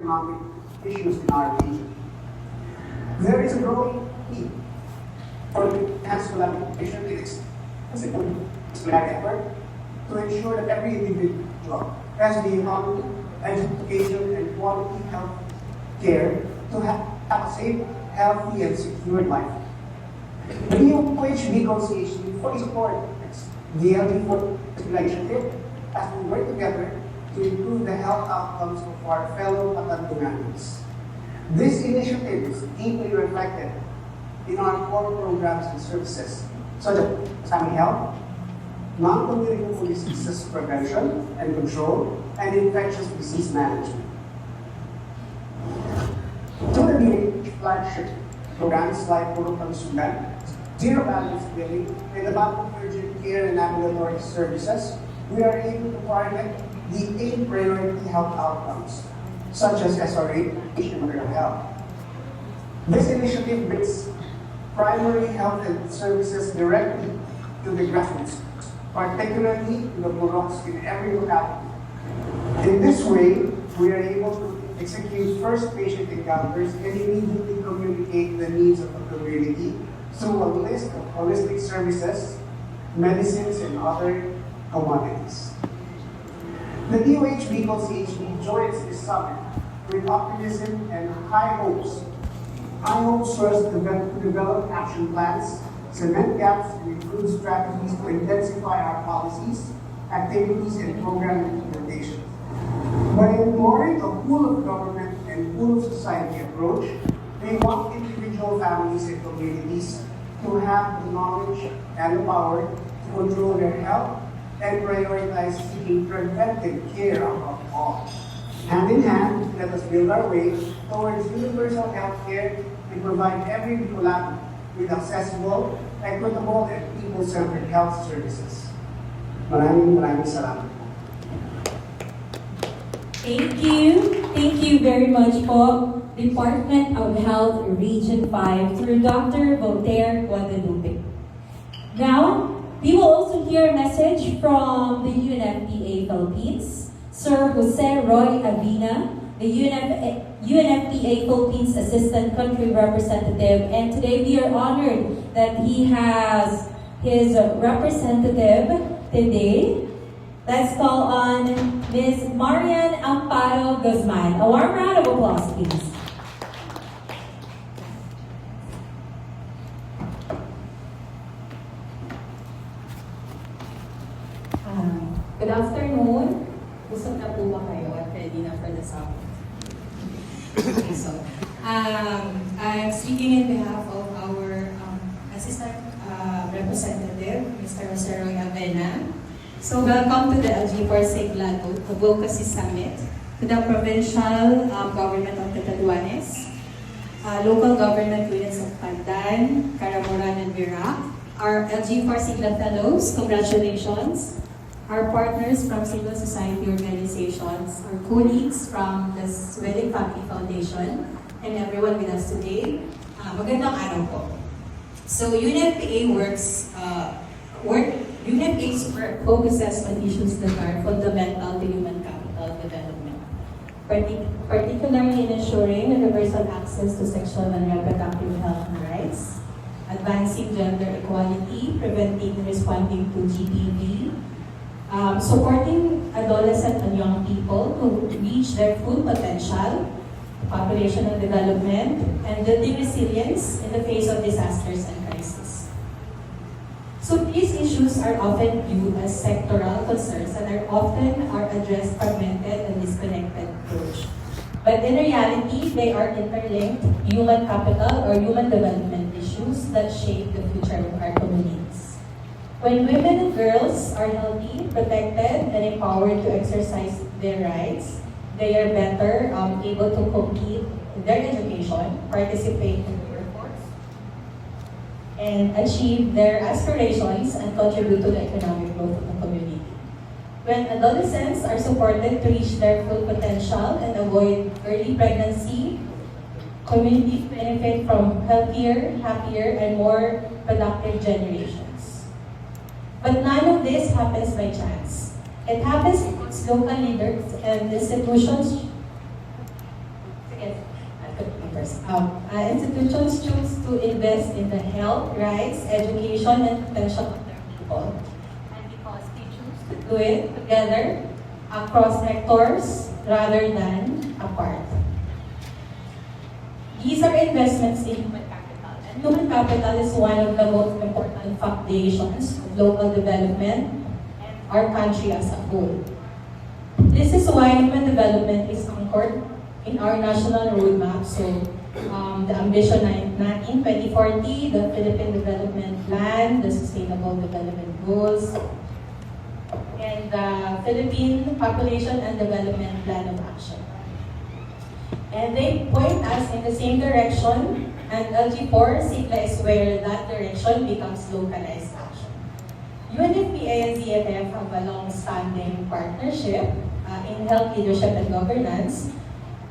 economic issues in our region. There is a growing need for enhanced collaboration in its disciplinary effort to ensure that every individual has the economic, education, and quality health care to have a safe, healthy, and secure life. The DOHB Conciliation fully supports the LG4 initiative as we work together to improve the health outcomes of our fellow Katandunganos. This initiative is deeply reflected in our core programs and services, such as family health, non-communicable diseases prevention and control, and infectious disease management. Through the flagship programs like Puro Kalusugan, Zero Balance Billing, and the Bank of Urgent Care and Ambulatory Services, we are able to target the 8 priority health outcomes, such as SRH and mental health. This initiative brings primary health and services directly to the grassroots, particularly to the Puroks in every locality. In this way, we are able to execute first patient encounters and immediately communicate the needs of the community through a list of holistic services, medicines, and other commodities. The DOHB Conciliation joins this summit with optimism and high hopes. High hopes for us to develop action plans, cement gaps, and improve strategies to intensify our policies, activities, and program implementation. By employing a full of government and full of society approach, we want individual families and communities to have the knowledge and the power to control their health and prioritize seeking preventive care above all. Hand in hand, let us build our way towards universal health care and provide every Bicolano with accessible, equitable, and people-centered health services. Maraming salamat. Thank you. Thank you very much po, Department of Health Region 5 through Dr. Voltaire Guadalupe. Now, we will also hear a message from the UNFPA Philippines, Sir Jose Roy Avina, the UNFPA Philippines Assistant Country Representative, and today we are honored that he has his representative today. Let's call on Ms. Marian Amparo Guzman. A warm round of applause, please. Good afternoon. Busog na po ba kayo at ready na for the summit? Okay, so, I'm speaking in behalf of our Assistant Representative, Mr. Rosario Avena. So, welcome to the LG4 Sigla Advocacy Summit, to the Provincial Government of Catanduanes, local government units of Pandan, Caramoran, and Virac, our LG4 Sigla Fellows, congratulations. Our partners from civil society organizations, our colleagues from the Swelling Family Foundation, and everyone with us today. Magandang araw po. So UNFPA UNFPA's work focuses on issues that are fundamental to human capital development, particularly in ensuring universal access to sexual and reproductive health and rights, advancing gender equality, preventing and responding to GBV, supporting adolescent and young people to reach their full potential, population and development, and building resilience in the face of disasters and crises. So these issues are often viewed as sectoral concerns and are often addressed fragmented and disconnected approach. But in reality, they are interlinked human capital or human development issues that shape the future of our communities. When women and girls are healthy, protected, and empowered to exercise their rights, they are better able to complete their education, participate in the workforce, and achieve their aspirations and contribute to the economic growth of the community. When adolescents are supported to reach their full potential and avoid early pregnancy, communities benefit from healthier, happier, and more productive generations. But none of this happens by chance. It happens because local leaders and institutions Yes, I put my first. Institutions choose to invest in the health, rights, education, and potential of their people. And because they choose to do it together across sectors rather than apart. These are investments in human capital. And human capital is one of the most important foundations of local development and our country as a whole. This is why human development is anchored in our national roadmap. So, the Ambition 19 2040, the Philippine Development Plan, the Sustainable Development Goals, and the Philippine Population and Development Plan of Action. And they point us in the same direction, and LG4 SIGLA is where that direction becomes localized action. UNFPA and ZFF have a long-standing partnership in health leadership and governance,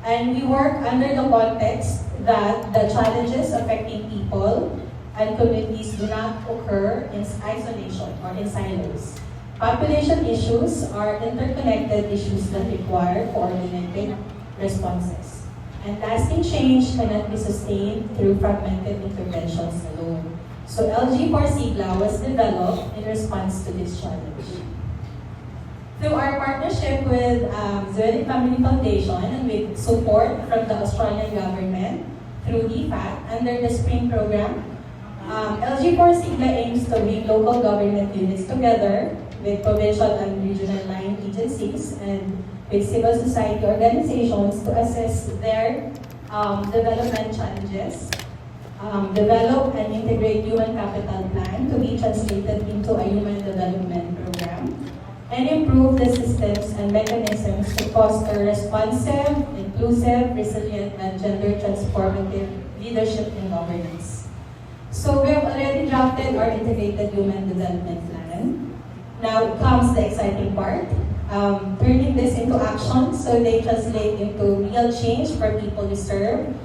and we work under the context that the challenges affecting people and communities do not occur in isolation or in silos. Population issues are interconnected issues that require coordinated responses. And lasting change cannot be sustained through fragmented interventions alone. So LG4 SIGLA was developed in response to this challenge. Through our partnership with Zurich Family Foundation and with support from the Australian government through DFAT under the SPRING program, LG4 SIGLA aims to bring local government units together with provincial and regional line agencies and with civil society organizations to assess their development challenges, develop and integrate human capital plan to be translated into a human development program, and improve the systems and mechanisms to foster responsive, inclusive, resilient, and gender transformative leadership and governance. So we have already drafted our integrated human development plan. Now comes the exciting part. Turning this into action so they translate into real change for people we serve.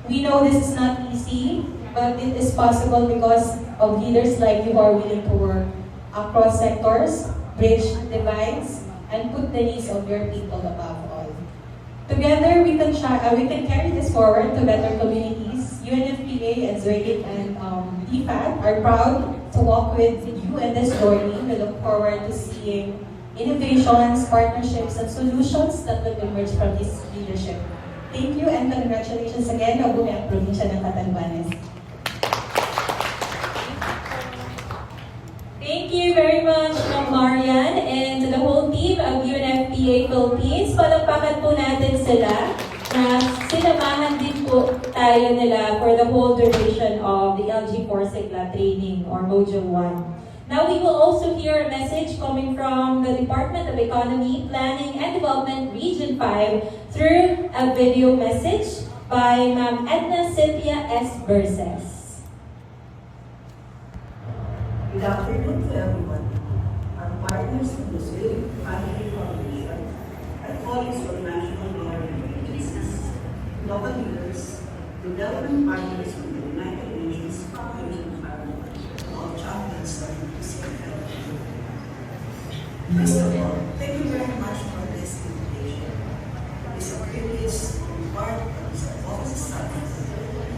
We know this is not easy, but it is possible because of leaders like you who are willing to work across sectors, bridge divides, and put the needs of your people above all. Together, we can carry this forward to better communities. UNFPA and Zurich and DFAT are proud to walk with you in this journey. We look forward to seeing innovations, partnerships, and solutions that will emerge from this leadership. Thank you and congratulations again, Mabuhay ang Probinsya ng Catanduanes. Thank you very much, Ma'am Marian, and to the whole team of UNFPA Philippines. Palakpakan po natin sila na sinamahan din po tayo nila for the whole duration of the LG4 SIGLA training or Module 1. Now we will also hear a message coming from the Department of Economy, Planning and Development Region 5 through a video message by Ma'am Edna Cynthia S. Verses. Good afternoon to everyone. Our partners in the Zurich Family Foundation and colleagues from national government agencies, local leaders, development partners from the United Nations Population Fund, all champions of inclusive health. First of all, thank you very much for this invitation. It is a privilege to be part of this office summit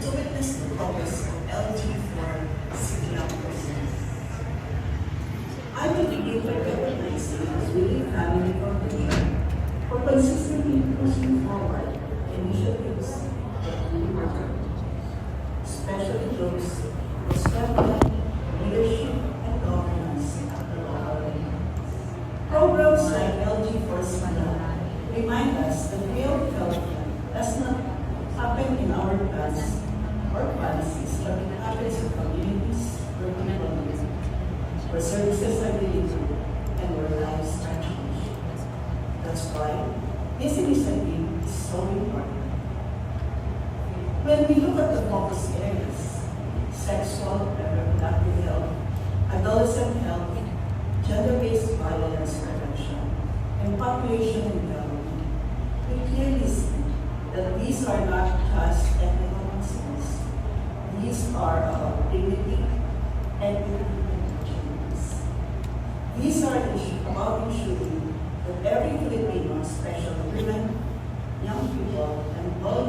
to witness the progress of LG4 SIGLA process. I will begin by recognizing the Zurich Family Foundation for consistently pushing forward initiatives that really matter, especially those who strengthen leadership and governance at the local level. Programs like LG4 SIGLA remind us that real development does not happen in our plans or policies, but it happens in communities where people live, where services are delivered, and where lives are changed. That's why this initiative is so important. When we look at the focus areas, sexual and reproductive health, adolescent health, gender-based violence prevention, and population development, we clearly see that these are not just technical concerns. These are about dignity, equity, and opportunities. These are about ensuring that every Filipino, especially women, young people, and all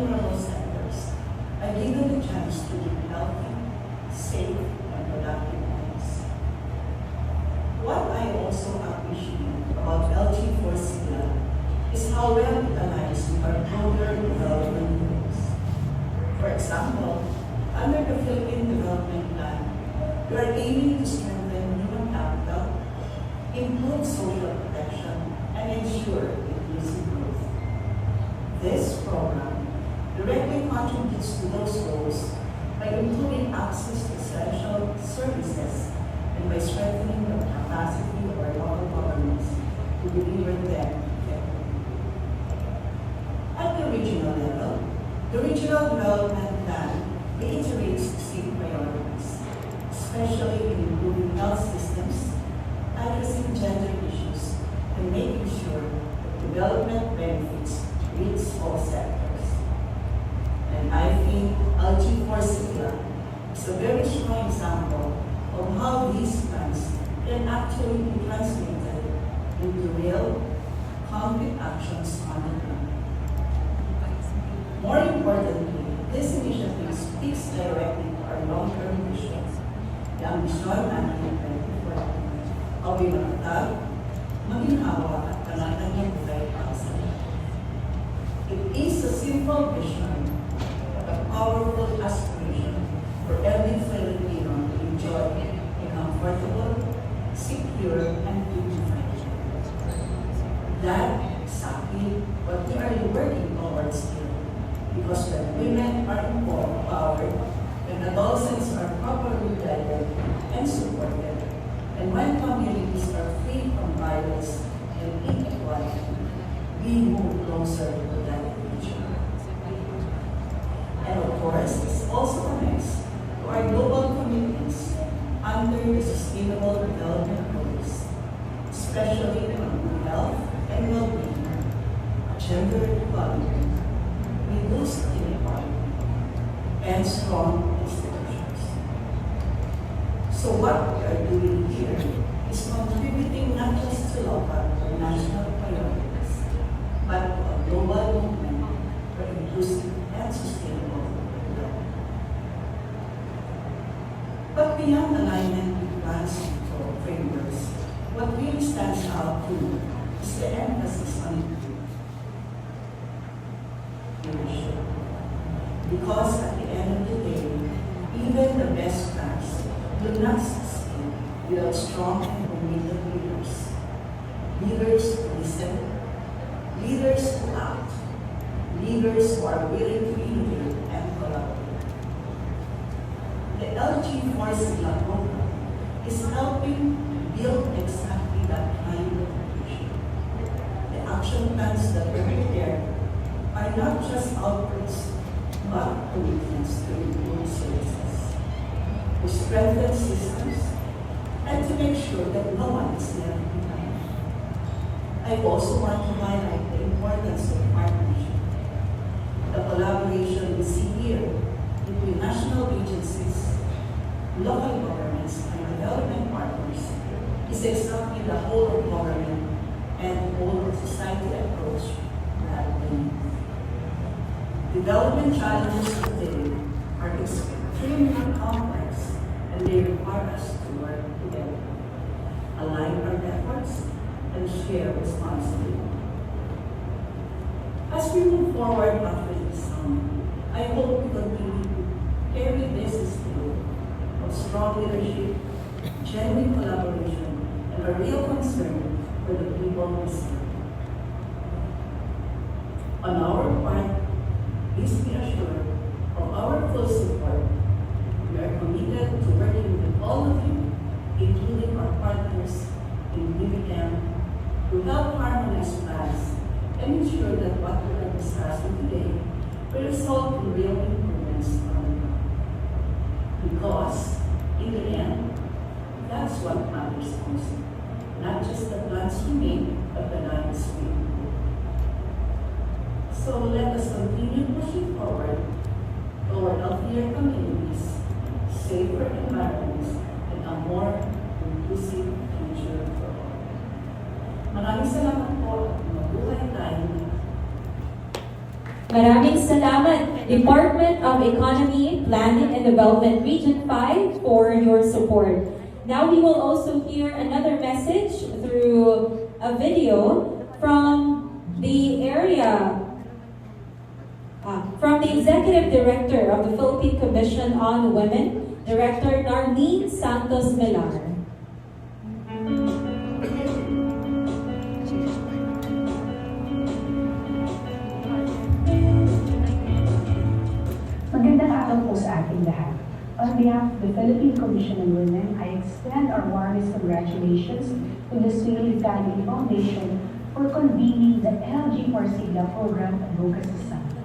how well it aligns with our broader development goals. For example, under the Philippine Development Plan, we are aiming to strengthen human capital, improve social protection, and ensure inclusive growth. This program directly contributes to those goals by improving access to essential services and by strengthening the capacity of our local governments to deliver them effectively. At the regional level, the Regional Development Plan reiterates key priorities, especially in improving health systems, addressing gender issues, and making sure that development benefits reach all sectors. And I think LG4 Sigla is a very strong example of how these plans can actually be translated into real, concrete actions on the ground. More importantly, this initiative speaks directly to our long-term vision, the ambisyon natin ng 2040, away matatag, maginhawa at panataging buhay para sa lahat. It is a simple vision, but a powerful aspiration for every Filipino to enjoy a comfortable, secure, and dignified life. That's exactly what we are working towards here. Because when women are empowered, when adolescents are properly guided and supported, and when communities are free from violence and inequality, we move closer to that future. And of course, this also connects to our global commitments under the Sustainable Development Goals, especially on health and well-being, gender equality, reduced inequality, and strong institutions. So what we are doing here is contributing not just to local or national priorities, but to a global movement for inclusive and sustainable development. But beyond alignment with plans and frameworks, what really stands out too is the emphasis on leadership. Because at the end of the day, even the best plans will not succeed without strong and committed leaders. Leaders who listen, leaders who act, leaders who are willing to innovate and collaborate. The LG4 Sigla program is helping build exactly that kind of vision. The action plans that we prepare are not just outputs, but commitments to improve services, to strengthen systems, and to make sure that no one is left behind. I also want to highlight the importance of partnership. The collaboration we see here between national agencies, local governments, and development partners is exactly the whole of government and whole of society approach that we need. Development challenges today are extremely complex and they require us to work together, align our efforts, and share responsibility. As we move forward after this summer, I hope we continue to carry this spirit of strong leadership, genuine collaboration, and a real concern for the people we serve. On our part, please be assured of our full support. We are committed to working with all of you, including our partners in BBM, to help harmonize plans and ensure that what we are discussing today will result in real improvements on the ground. Because, in the end, that's what matters most. Not just the plans we make, but the lives we improve. So let us continue pushing forward toward healthier communities, safer environments, and a more inclusive future for all. Maraming salamat po at mabuhay tayo. Maraming salamat, Department of Economy, Planning and Development Region 5 for your support. Now we will also hear another message through a video from the area from the Executive Director of the Philippine Commission on Women, Director Darlene Santos Millar. Magandang araw po sa ating lahat. On behalf of the Philippine Commission on Women, I extend our warmest congratulations to the Sweeney Family Foundation for convening the LG for Sigla Program Advocacy Summit.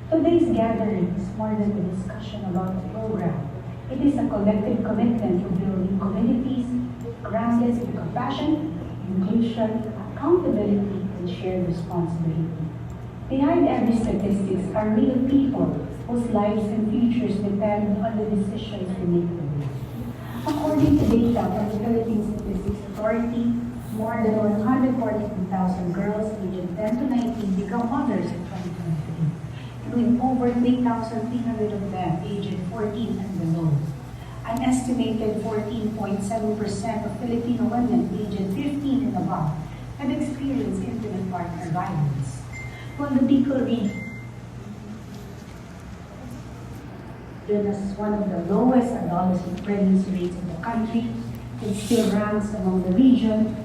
Today's gathering is more than a discussion about the program. It is a collective commitment to building communities grounded in compassion, inclusion, accountability, and shared responsibility. Behind every statistics are real people whose lives and futures depend on the decisions we make today. According to data from the Philippine Statistics Authority, more than 142,000 girls aged 10 to 19 become mothers in 2023, with over 3,300 of them aged 14 and below. An estimated 14.7% of Filipino women aged 15 and above have experienced intimate partner violence. While the Bicol region as one of the lowest adolescent pregnancy rates in the country, it still ranks among the region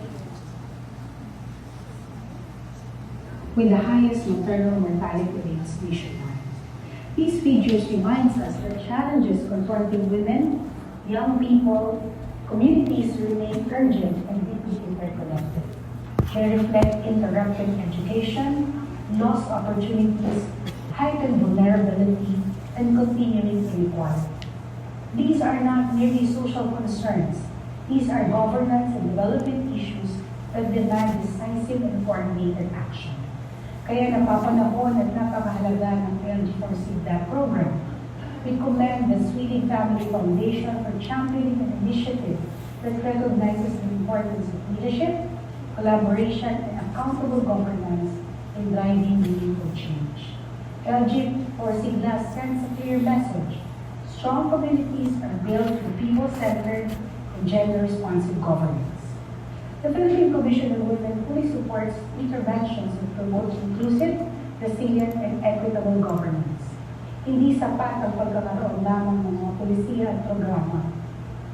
with the highest maternal mortality rates nationwide. These figures remind us that challenges confronting women, young people, communities remain urgent and deeply interconnected. They reflect interrupted education, lost opportunities, heightened vulnerability, and continuing inequality. These are not merely social concerns. These are governance and development issues that demand decisive and coordinated action. Kaya napapanahon at napakahalaga ng LG4CIGLA program. We commend the Sweeney Family Foundation for championing an initiative that recognizes the importance of leadership, collaboration, and accountable governance in driving meaningful change. LG4CIGLA sends a clear message. Strong communities are built through people-centered and gender-responsive governance. The Philippine Commission on Women fully supports interventions that promote inclusive, resilient, and equitable governance. Hindi sapat ang pagkakaroon lamang ng mga polisiya at programa.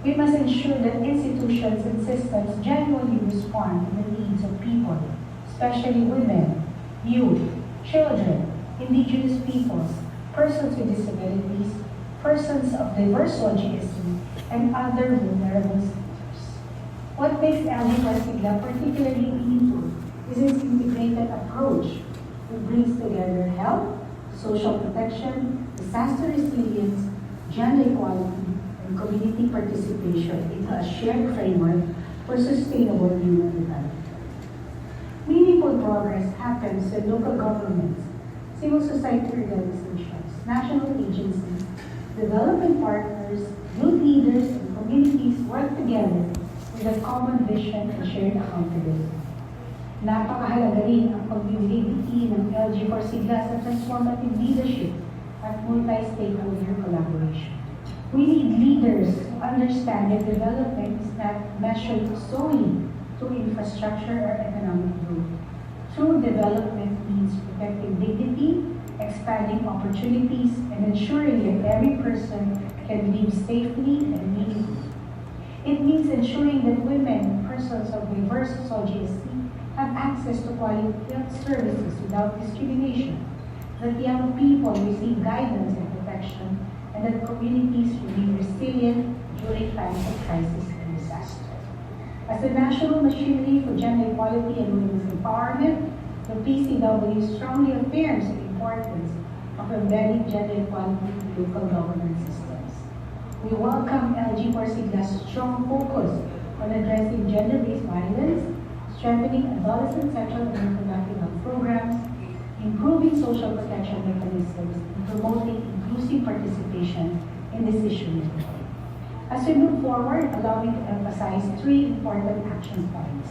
We must ensure that institutions and systems genuinely respond to the needs of people, especially women, youth, children, indigenous peoples, persons with disabilities, persons of diverse socioeconomic, and other vulnerable sectors. What makes LG4CIGLA particularly meaningful is its integrated approach that brings together health, social protection, disaster resilience, gender equality, and community participation into a shared framework for sustainable human development. Meaningful progress happens when local governments, civil society organizations, national agencies, development partners, youth leaders, and communities work together with a common vision and shared accountability. Napakahalaga rin ang pagbibigay ng LG4CIGLA sa transformative leadership at multi-stakeholder collaboration. We need leaders who understand that development is not measured solely through infrastructure or economic growth. True development means protecting dignity, expanding opportunities, and ensuring that every person can live safely and meaningfully. It means ensuring that women and persons of diverse socioeconomic have access to quality health services without discrimination, that young people receive guidance and protection, and that communities remain resilient during times of crisis and disaster. As the national machinery for gender equality and women's empowerment, the PCW strongly affirms the importance of embedding gender equality in local government systems. We welcome LG4CIGLA's strong focus on addressing gender-based violence, strengthening adolescent sexual and reproductive health programs, improving social protection mechanisms, and promoting inclusive participation in decision-making. As we move forward, allow me to emphasize three important action points.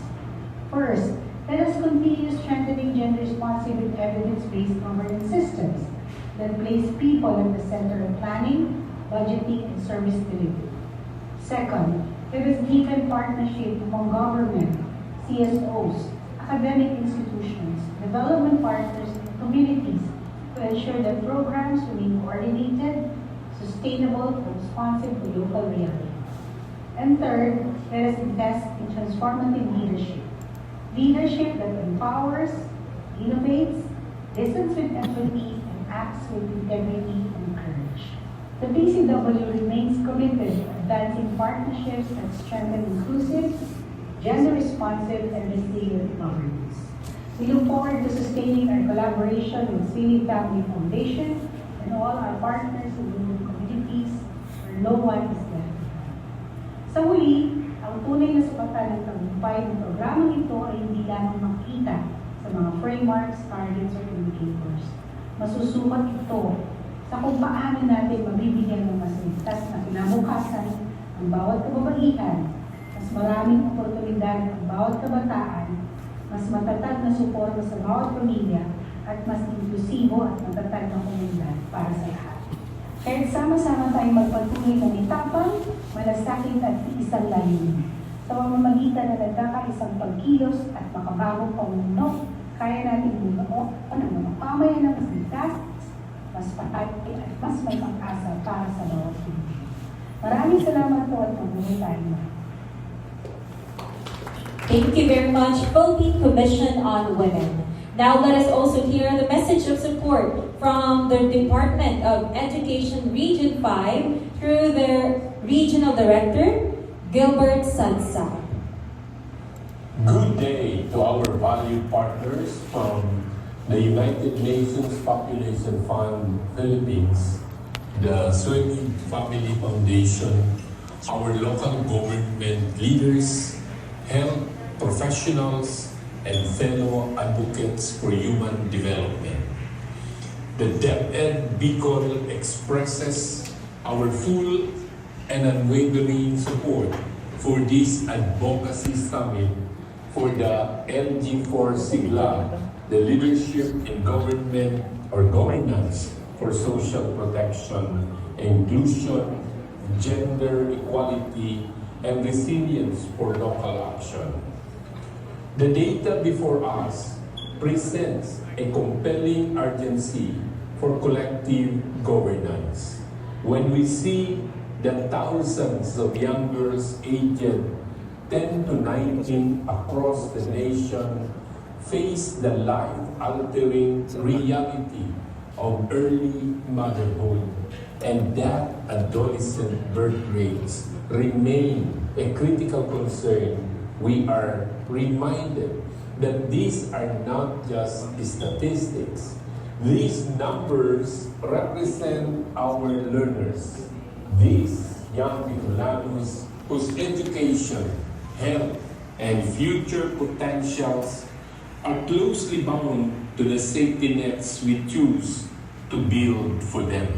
First, let us continue strengthening gender-responsive and evidence-based governance systems that place people at the center of planning, budgeting, and service delivery. Second, let us deepen partnership among government, CSOs, academic institutions, development partners, and communities to ensure that programs remain coordinated, sustainable, and responsive to local reality. And third, let us invest in transformative leadership. Leadership that empowers, innovates, listens with empathy, and acts with integrity and courage. The PCW remains committed to advancing partnerships that strengthen inclusive, gender-responsive, and resilient governance. We look forward to sustaining our collaboration with Sweeney Family Foundation and all our partners in rural communities where no one is left behind. Sa huli, ang tunay na sukatan ng tagumpay ng programang ito ay hindi lamang makita sa mga frameworks, targets, or indicators. Masusukat ito sa kung paano natin mabibigyan ng mas ligtas na kinabukasan ang bawat kababaihan, mas maraming oportunidad ang bawat kabataan, mas matatag na suporta sa bawat pamilya, at mas inklusibo at matatag na komunidad para sa lahat. Kaya sama-sama tayong magpatuloy ng itapang, malasakit at isang layunin. Sa pamamagitan na nagkakaisang pagkilos at makabagong pamuno, kaya natin bumuo ng mga pamayan na mas ligtas, mas patay at mas may pag-asa para sa bawat Pilipino. Maraming salamat po at mabuhay tayo na. Thank you very much, Philippine Commission on Women. Now let us also hear the message of support from the Department of Education Region 5 through their Regional Director, Gilbert Sansag. Good day to our valued partners from the United Nations Population Fund Philippines, the Sweeney Family Foundation, our local government leaders, health professionals, and fellow advocates for human development. The DepEd Bicol expresses our full and unwavering support for this advocacy summit for the LG4 Sigla, the Leadership in Government or Governance for Social Protection, Inclusion, Gender Equality, and Resilience for Local Action. The data before us presents a compelling urgency for collective governance. When we see that thousands of young girls aged 10 to 19 across the nation face the life-altering reality of early motherhood, and that adolescent birth rates remain a critical concern, we are reminded that these are not just statistics. These numbers represent our learners, these young Bicolanos whose education, health, and future potentials are closely bound to the safety nets we choose to build for them.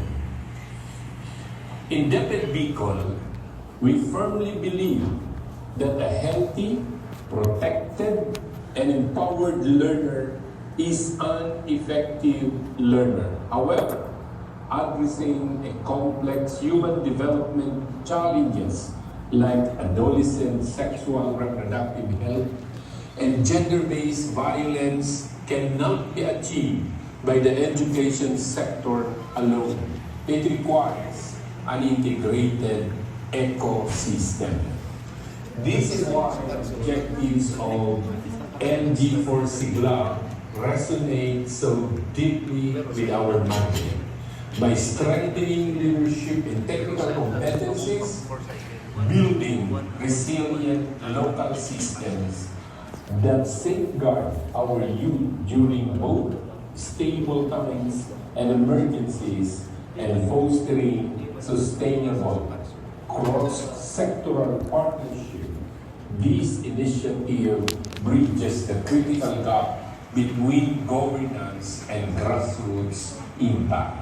In DepEd Bicol, we firmly believe that a healthy, protected, and empowered learner is an effective learner. However, addressing a complex human development challenges like adolescent sexual reproductive health and gender-based violence cannot be achieved by the education sector alone. It requires an integrated ecosystem. This is why the objectives of LG4 Sigla resonate so deeply with our mandate. By strengthening leadership and technical competencies, building resilient local systems that safeguard our youth during both stable times and emergencies, and fostering sustainable cross-sectoral partnership. This initiative bridges the critical gap between governance and grassroots impact.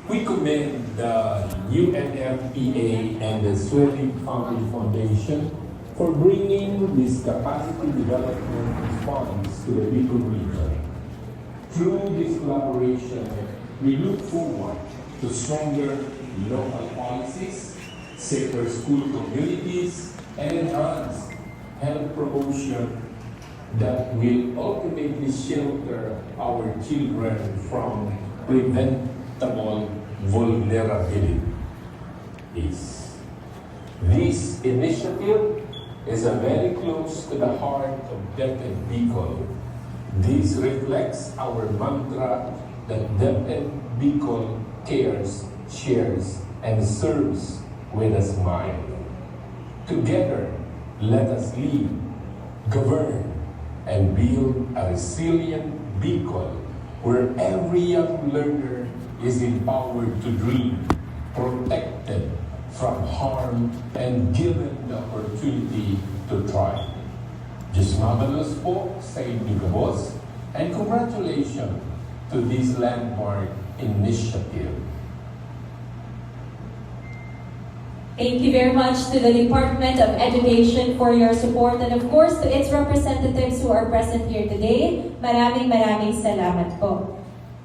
We commend the UNFPA and the Sweeney Family Foundation for bringing this capacity development funds to the Bicol region. Through this collaboration, we look forward to stronger local policies, safer school communities, and enhanced health promotion that will ultimately shelter our children from preventable vulnerabilities. This initiative is very close to the heart of DepEd Bicol. This reflects our mantra that DepEd Bicol cares, shares, and serves with a smile. Together, let us lead, govern, and build a resilient Bicol where every young learner is empowered to dream, protected from harm, and given the opportunity to thrive. Just marvelous po sa inyong gabos, and congratulations to this landmark initiative. Thank you very much to the Department of Education for your support and of course to its representatives who are present here today. Maraming salamat po.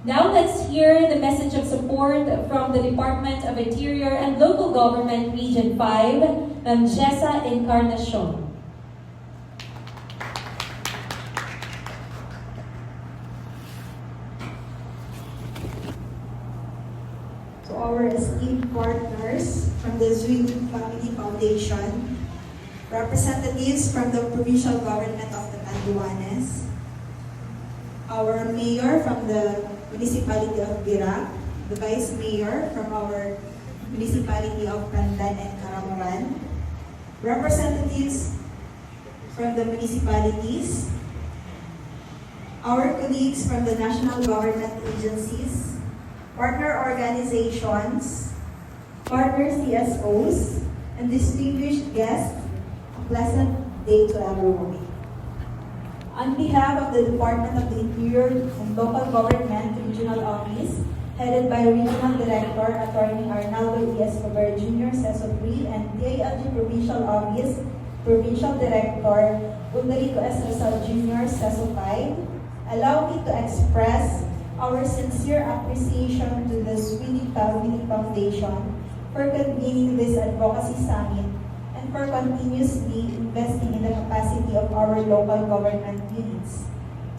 Now let's hear the message of support from the Department of Interior and Local Government Region 5, Ma'am Jessa Encarnacion. To our esteemed partners from the Zwing Family Foundation, representatives from the provincial government of the Catanduanes, our mayor from the municipality of Virac, the vice mayor from our municipality of Pandan and Caramoran, representatives from the municipalities, our colleagues from the national government agencies, partner organizations, partner CSOs, and distinguished guests, a pleasant day to everyone. On behalf of the Department of the Interior and Local Government Regional Office, headed by Regional Director Attorney Arnaldo E. Escobar Jr., CESO 3, and DILG Provincial Office, Provincial Director Ulrico S. Rizal Jr., CESO 5, allow me to express our sincere appreciation to the Sweeney Family Foundation for convening this advocacy summit and for continuously investing in the capacity of our local government units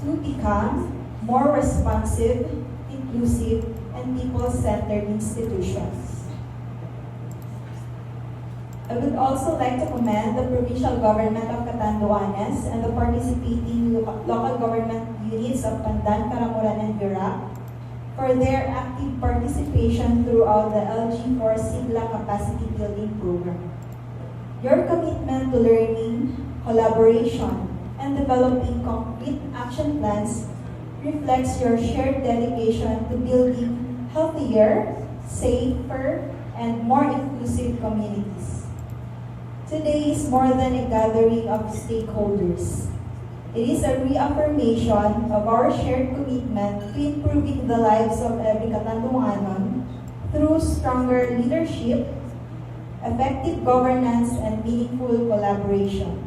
to become more responsive, inclusive, and people-centered institutions. I would also like to commend the provincial government of Catanduanes and the participating local government units of Pandan, Caramoran, and Virac for their active participation throughout the LG4 Sigla Capacity Building Program. Your commitment to learning, collaboration, and developing concrete action plans reflects your shared dedication to building healthier, safer, and more inclusive communities. Today is more than a gathering of stakeholders. It is a reaffirmation of our shared commitment to improving the lives of every Catanduanon through stronger leadership, effective governance, and meaningful collaboration.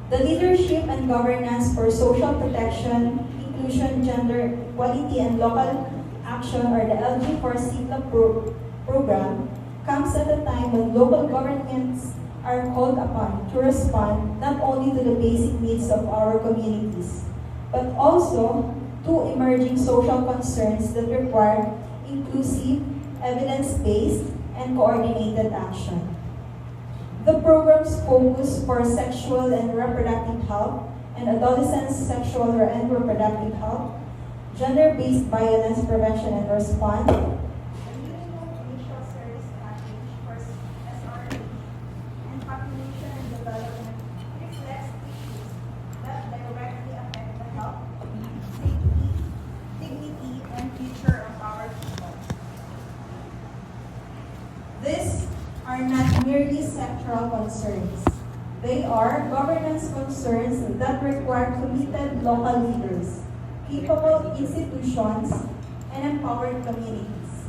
The leadership and governance for social protection, inclusion, gender equality, and local action, or the LG4 Sigla program, comes at a time when local governments are called upon to respond not only to the basic needs of our communities, but also to emerging social concerns that require inclusive, evidence-based, and coordinated action. The program's focus for sexual and reproductive health and adolescents' sexual and reproductive health, gender-based violence prevention and response, the minimum initial service package for SRE, and population and development reflects issues that directly affect the health, safety, dignity, and future of our people. These are not merely sectoral concerns. They are governance concerns that require committed local leaders, capable institutions, and empowered communities.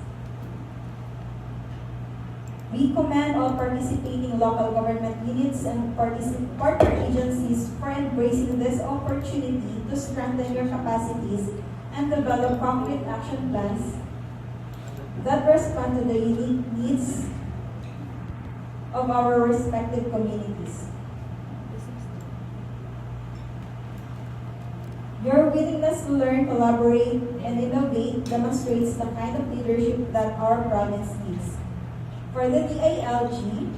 We commend all participating local government units and partner agencies for embracing this opportunity to strengthen your capacities and develop concrete action plans that respond to the unique needs of our respective communities. Your willingness to learn, collaborate, and innovate demonstrates the kind of leadership that our province needs. For the DILG,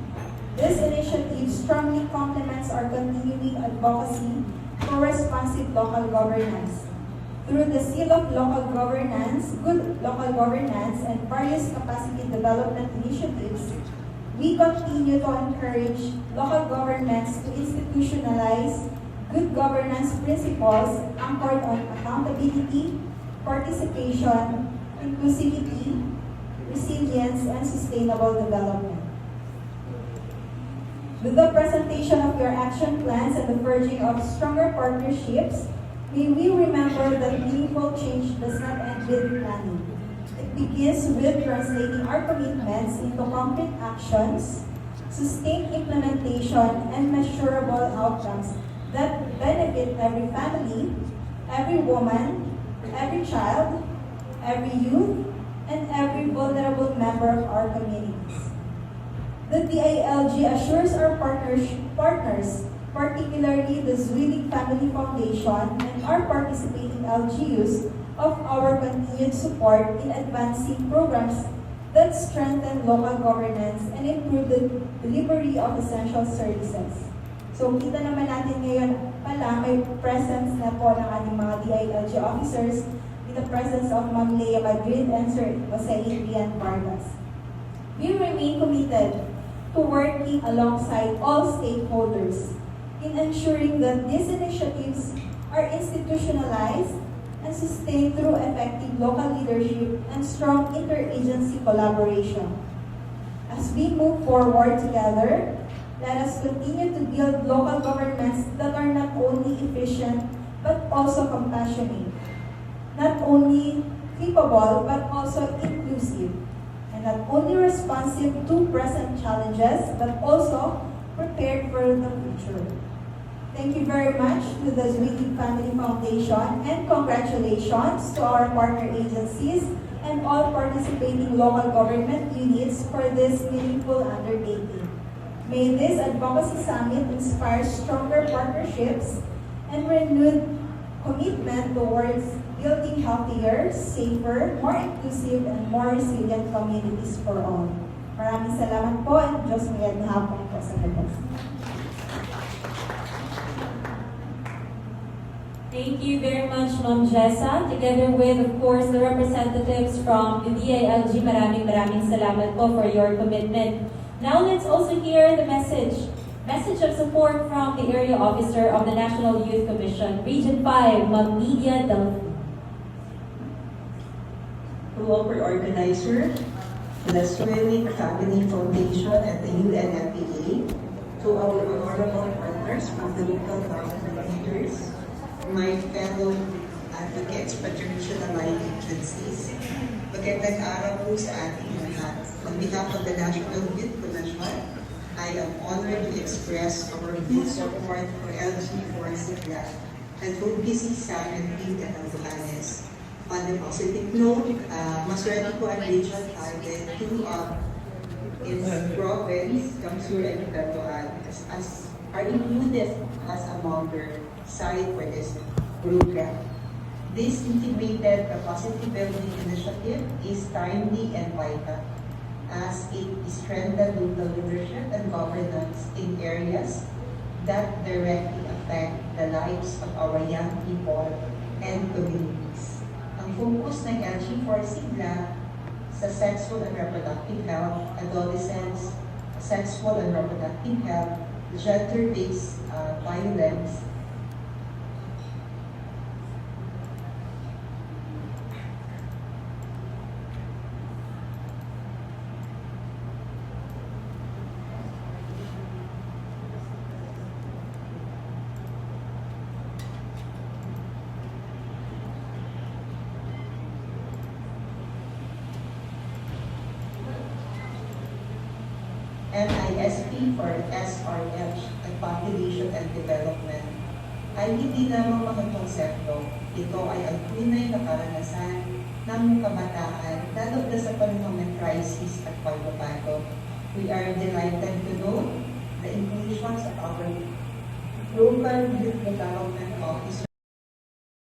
this initiative strongly complements our continuing advocacy for responsive local governance. Through the Seal of Local Governance, Good Local Governance, and various capacity development initiatives, we continue to encourage local governments to institutionalize good governance principles anchored on accountability, participation, inclusivity, resilience, and sustainable development. With the presentation of your action plans and the forging of stronger partnerships, may we remember that meaningful change does not end with planning. It begins with translating our commitments into concrete actions, sustained implementation, and measurable outcomes that benefit every family, every woman, every child, every youth, and every vulnerable member of our communities. The DILG assures our partners, particularly the Zwillig Family Foundation and our participating LGUs, of our continued support in advancing programs that strengthen local governance and improve the delivery of essential services. So kita naman natin ngayon pala may presence na po ng ating mga DILG officers with the presence of Ma'am Lea Madrid and Sir Jose Adrian Vargas. We remain committed to working alongside all stakeholders in ensuring that these initiatives are institutionalized and sustained through effective local leadership and strong interagency collaboration. As we move forward together, let us continue to build local governments that are not only efficient but also compassionate, not only capable but also inclusive, and not only responsive to present challenges but also prepared for the future. Thank you very much to the Zwillig Family Foundation and congratulations to our partner agencies and all participating local government units for this meaningful undertaking. May this advocacy summit inspire stronger partnerships and renewed commitment towards building healthier, safer, more inclusive, and more resilient communities for all. Maraming salamat po and Diyos magandang hapon po sa labas. Thank you very much, Ma'am Jessa. Together with, of course, the representatives from the DILG, maraming salamat po for your commitment. Now let's also hear the message of support from the Area Officer of the National Youth Commission, Region 5, Ma'am Nidia Delphi. To our organizer, the Zwillig Family Foundation and the UNFPA, to our honorable partners from the local government leaders, my fellow advocates, patrician allied agencies, magandang araw po sa ating lahat. On behalf of the National Youth Commission, I am honored to express our full support for LG4 Sigla and for BC Summit in Catanduanes. On the positive note, maswerte po ang Region 5 to its province, Kamsur and Catanduanes as are included as a member side for this program. This integrated capacity building initiative is timely and vital as it strengthens local leadership and governance in areas that directly affect the lives of our young people and communities. Ang focus ng LG4 Sigla sa sexual and reproductive health, adolescents, sexual and reproductive health, gender-based violence, NISP for SRH at Population and Development ay hindi lamang mga konsepto. Ito ay ang tunay na karanasan ng kabataan lalo na sa panahon ng crisis at pagbabago. We are delighted to know the inclusions of our local youth development officers